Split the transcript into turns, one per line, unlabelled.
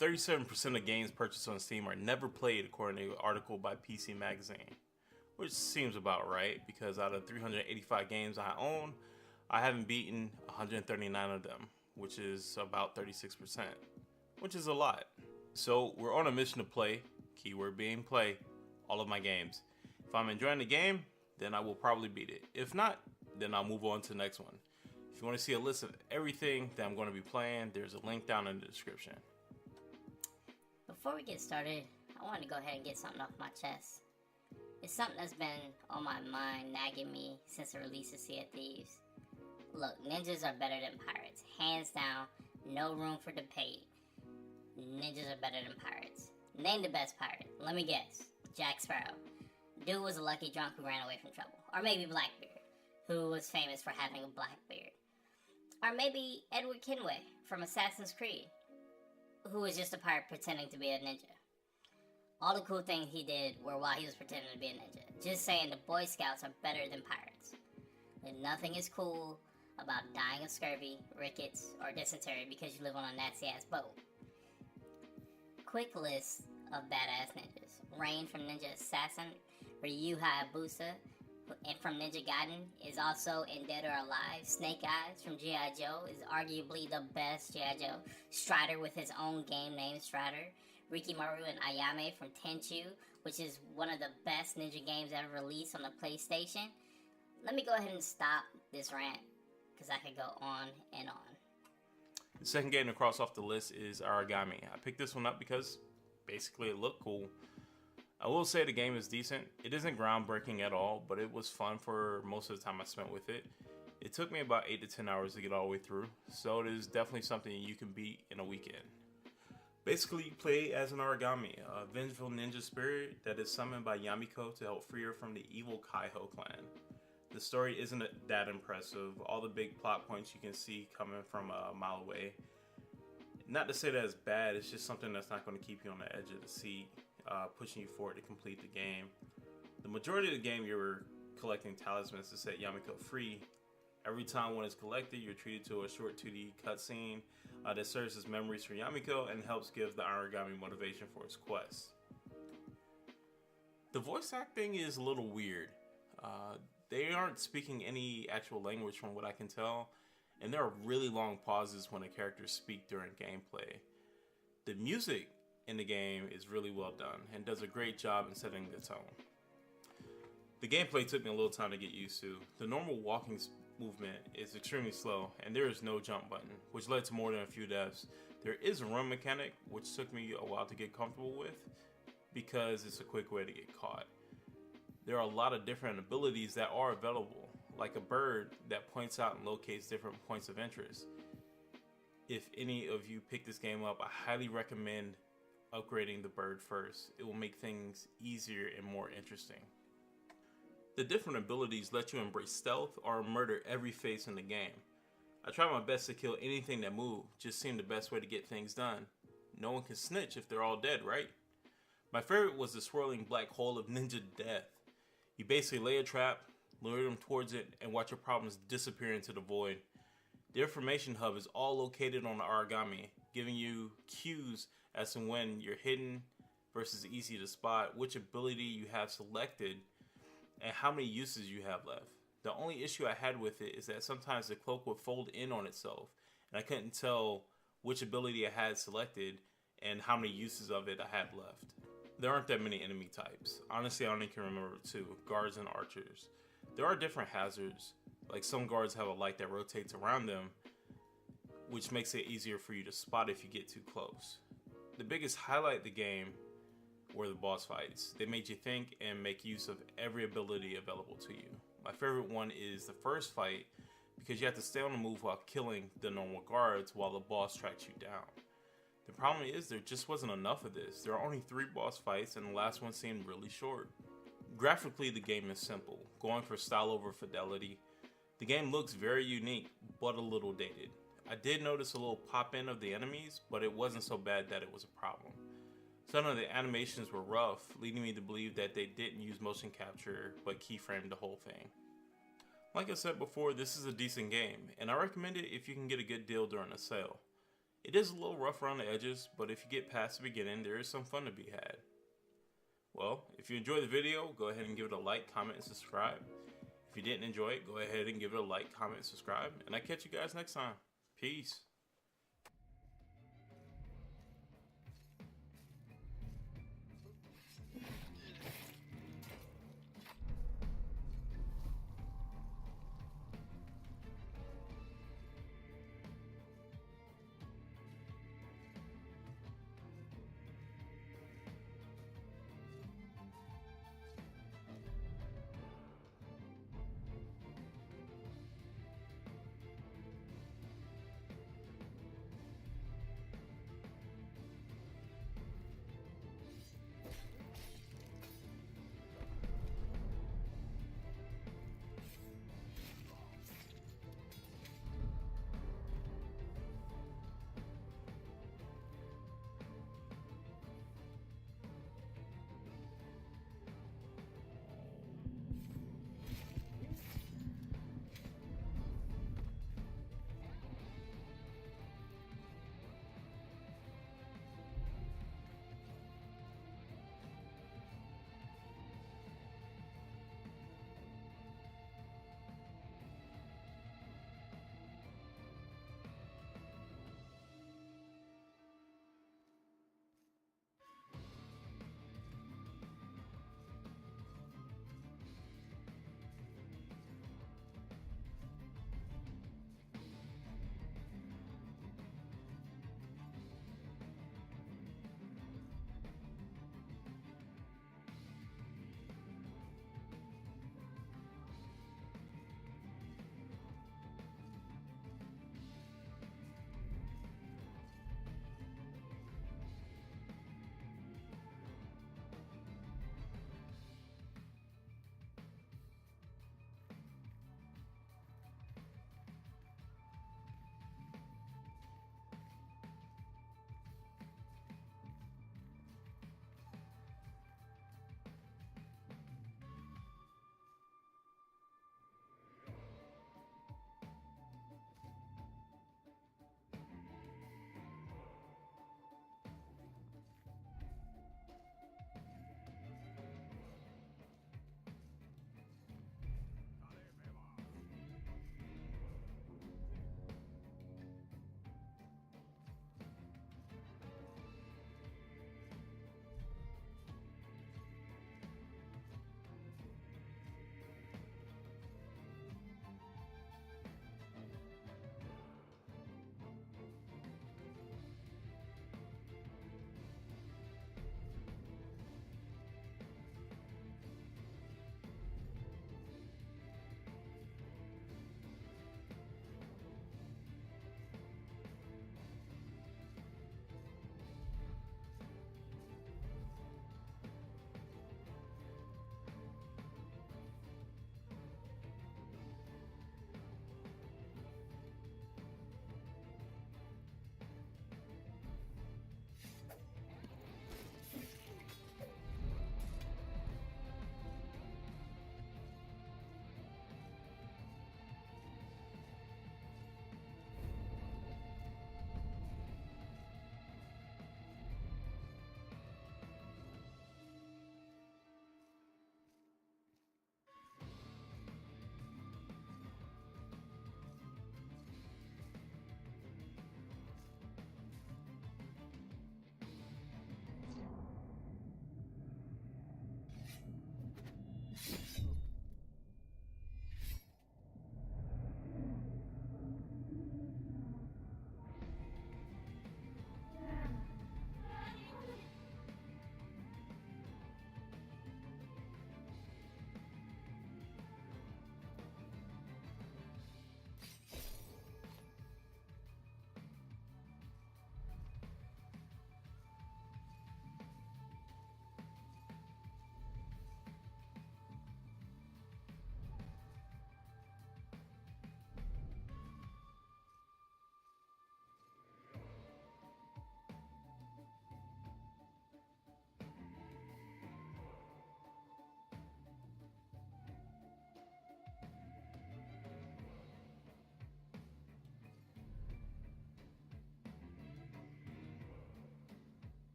37% of games purchased on Steam are never played, according to an article by PC Magazine. Which seems about right, because out of 385 games I own, I haven't beaten 139 of them, which is about 36%, which is a lot. So we're on a mission to play, keyword being play, all of my games. If I'm enjoying the game, then I will probably beat it. If not, then I'll move on to the next one. If you want to see a list of everything that I'm going to be playing, there's a link down in the description.
Before we get started, I wanted to go ahead and get something off my chest. It's something that's been on my mind, nagging me since the release of Sea of Thieves. Look, ninjas are better than pirates. Hands down, no room for debate. Ninjas are better than pirates. Name the best pirate. Let me guess. Jack Sparrow. Dude was a lucky drunk who ran away from trouble. Or maybe Blackbeard, who was famous for having a black beard. Or maybe Edward Kenway from Assassin's Creed, who was just a pirate pretending to be a ninja. All the cool things he did were while he was pretending to be a ninja. Just saying, the Boy Scouts are better than pirates. And nothing is cool about dying of scurvy, rickets, or dysentery because you live on a nasty-ass boat. Quick list of badass ninjas. Rain from Ninja Assassin, Ryu Hayabusa, and from Ninja Gaiden is also in Dead or Alive. Snake Eyes from G.I. Joe is arguably the best G.I. Joe. Strider with his own game named Strider. Rikimaru and Ayame from Tenchu, which is one of the best ninja games ever released on the PlayStation. Let me go ahead and stop this rant, because I could go on and on.
The second game to cross off the list is Aragami. I picked this one up because basically it looked cool. I will say the game is decent. It isn't groundbreaking at all, but it was fun for most of the time I spent with it. It took me about 8 to 10 hours to get all the way through, so it is definitely something you can beat in a weekend. Basically, you play as an Aragami, a vengeful ninja spirit that is summoned by Yamiko to help free her from the evil Kaiho clan. The story isn't that impressive. All the big plot points you can see coming from a mile away. Not to say that it's bad, it's just something that's not going to keep you on the edge of the seat, pushing you forward to complete the game. The majority of the game, you're collecting talismans to set Yamiko free. Every time one is collected, you're treated to a short 2D cutscene that serves as memories for Yamiko and helps give the Aragami motivation for his quest. The voice acting is a little weird. They aren't speaking any actual language from what I can tell, and there are really long pauses when the characters speak during gameplay. The music in the game is really well done and does a great job in setting the tone. The gameplay took me a little time to get used to. The normal walking movement is extremely slow, and there is no jump button, which led to more than a few deaths. There is a run mechanic, which took me a while to get comfortable with, because it's a quick way to get caught. There are a lot of different abilities that are available, like a bird that points out and locates different points of interest. If any of you pick this game up, I highly recommend upgrading the bird first. It will make things easier and more interesting. The different abilities let you embrace stealth or murder every face in the game. I tried my best to kill anything that moved, just seemed the best way to get things done. No one can snitch if they're all dead, right? My favorite was the swirling black hole of ninja death. You basically lay a trap, lure them towards it, and watch your problems disappear into the void. The information hub is all located on the Aragami, giving you cues as to when you're hidden versus easy to spot, which ability you have selected, and how many uses you have left. The only issue I had with it is that sometimes the cloak would fold in on itself, and I couldn't tell which ability I had selected and how many uses of it I had left. There aren't that many enemy types. Honestly, I only can remember 2, guards and archers. There are different hazards, like some guards have a light that rotates around them, which makes it easier for you to spot if you get too close. The biggest highlight of the game were the boss fights. They made you think and make use of every ability available to you. My favorite one is the first fight, because you have to stay on the move while killing the normal guards while the boss tracks you down. The problem is there just wasn't enough of this. There are only 3 boss fights and the last one seemed really short. Graphically, the game is simple, going for style over fidelity. The game looks very unique, but a little dated. I did notice a little pop-in of the enemies, but it wasn't so bad that it was a problem. Some of the animations were rough, leading me to believe that they didn't use motion capture, but keyframed the whole thing. Like I said before, this is a decent game, and I recommend it if you can get a good deal during a sale. It is a little rough around the edges, but if you get past the beginning, there is some fun to be had. Well, if you enjoyed the video, go ahead and give it a like, comment, and subscribe. If you didn't enjoy it, go ahead and give it a like, comment, and subscribe. And I'll catch you guys next time. Peace.